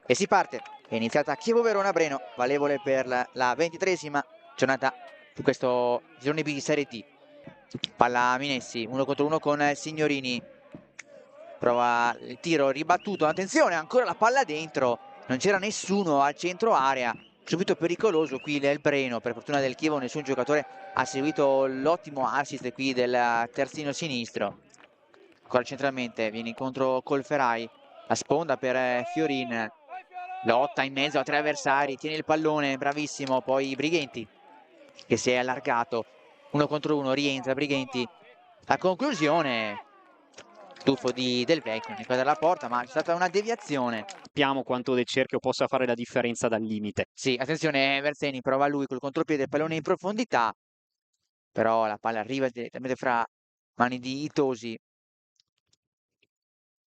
E si parte, è iniziata Chievo-Verona-Breno, valevole per la 23esima giornata di questo girone B di Serie D. Palla Minessi, 1 contro 1 con Signorini, prova il tiro ribattuto, attenzione, ancora la palla dentro, non c'era nessuno al centro area, subito pericoloso qui il Breno. Per fortuna del Chievo nessun giocatore ha seguito l'ottimo assist qui del terzino sinistro. Ancora centralmente, viene incontro Colferai, la sponda per Fiorin, lotta in mezzo a tre avversari, tiene il pallone, bravissimo, poi Brighenti che si è allargato, 1 contro 1, rientra Brighenti, la conclusione, tuffo Del Vecchio in quadra della porta, ma c'è stata una deviazione. Sappiamo quanto De Cerchio possa fare la differenza dal limite. Sì, attenzione, Verzeni prova lui col contropiede, pallone in profondità, però la palla arriva direttamente fra mani di Itosi.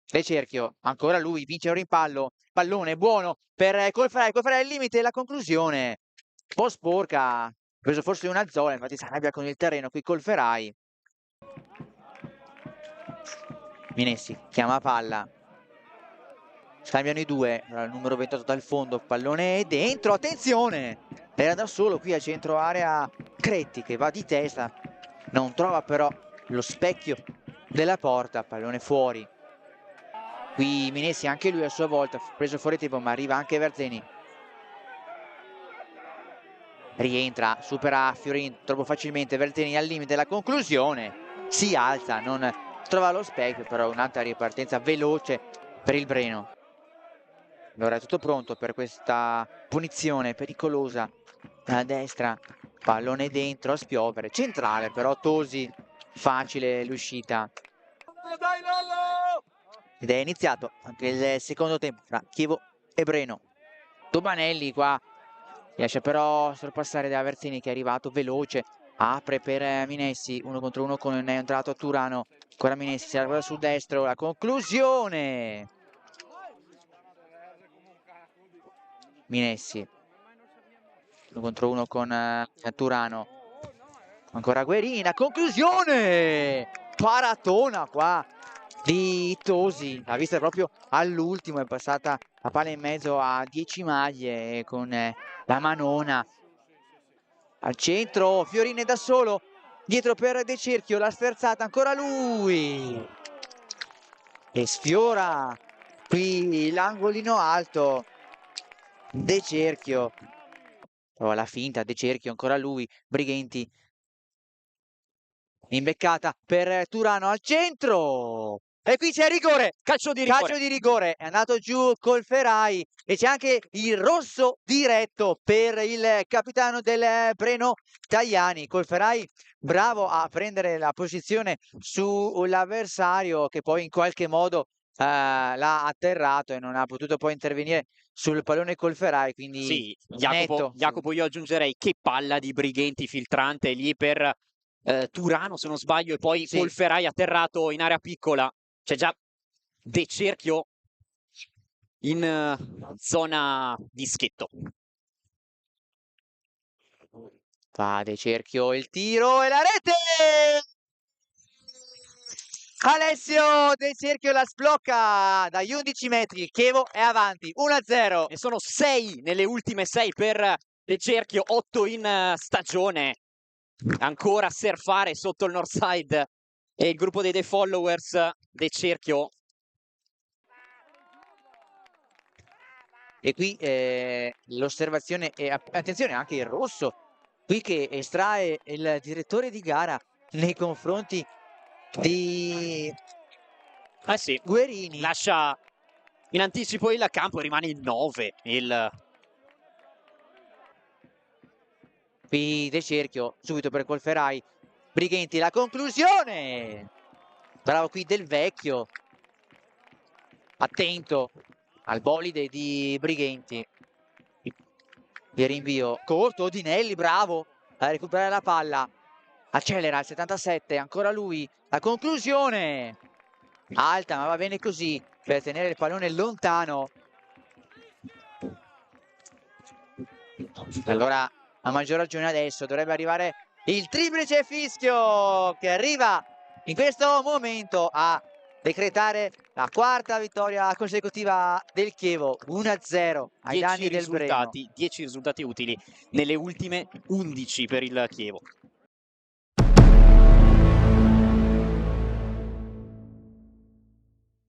De Cerchio, ancora lui, vince un rimpallo, pallone buono per Colferai al limite, la conclusione, un po' sporca, ha preso forse una zona, infatti si arrabbia con il terreno qui Colferai. Minessi chiama palla, scambiano i due, il numero 28 dal fondo, pallone è dentro, attenzione, era da solo qui a centro area Cretti che va di testa, non trova però lo specchio della porta, pallone fuori. Qui Minessi anche lui a sua volta, preso fuori tempo, ma arriva anche Verzeni. Rientra, supera Fiorin troppo facilmente, Verzeni al limite, la conclusione, si alza, non trova lo specchio, però un'altra ripartenza veloce per il Breno. Allora è tutto pronto per questa punizione pericolosa a destra, pallone dentro a spiovere, centrale però Tosi, facile l'uscita. Ed è iniziato anche il secondo tempo fra Chievo e Breno. Dobanelli qua riesce però a sorpassare da Verzeni che è arrivato veloce, apre per Minessi, 1 contro 1 con è entrato a Turano, ancora Minessi, si guarda sul destro, la conclusione! Minessi, 1 contro 1 con Turano, ancora Guerina, conclusione! Paratona qua di Tosi, l'ha vista proprio all'ultimo, è passata la palla in mezzo a 10 maglie con la manona al centro, Fiorini da solo, dietro per De Cerchio, la sferzata, ancora lui e sfiora qui l'angolino alto. De Cerchio, prova la finta, De Cerchio, ancora lui, Brighenti, imbeccata per Turano al centro e qui c'è rigore, calcio di rigore, è andato giù Colferai e c'è anche il rosso diretto per il capitano del Breno Tajani. Colferai bravo a prendere la posizione sull'avversario che poi in qualche modo l'ha atterrato e non ha potuto poi intervenire sul pallone Colferai, quindi Sì, netto. Jacopo, io aggiungerei che palla di Brighenti filtrante lì per Turano, se non sbaglio, e poi Sì. Colferai atterrato in area piccola. C'è già De Cerchio in zona dischetto. Va De Cerchio il tiro e la rete! Alessio De Cerchio la sblocca dagli 11 metri, Chievo è avanti, 1-0. E sono 6 nelle ultime 6 per De Cerchio, 8 in stagione. Ancora a surfare sotto il Northside e il gruppo dei The Followers. De Cerchio. E qui l'osservazione, e attenzione anche il rosso, qui che estrae il direttore di gara nei confronti di Sì, Guerini. lascia in anticipo il campo e rimane in 9 Qui De Cerchio, subito per Colferai, Brighenti, la conclusione! Bravo qui Del Vecchio, attento al bolide di Brighenti. Il rinvio corto, Odinelli, bravo a recuperare la palla. Accelera al 77, ancora lui, la conclusione! Alta, ma va bene così per tenere il pallone lontano. Allora, a maggior ragione adesso dovrebbe arrivare il triplice fischio che arriva in questo momento a decretare la quarta vittoria consecutiva del Chievo, 1-0 ai danni del Breno. 10 risultati utili nelle ultime 11 per il Chievo.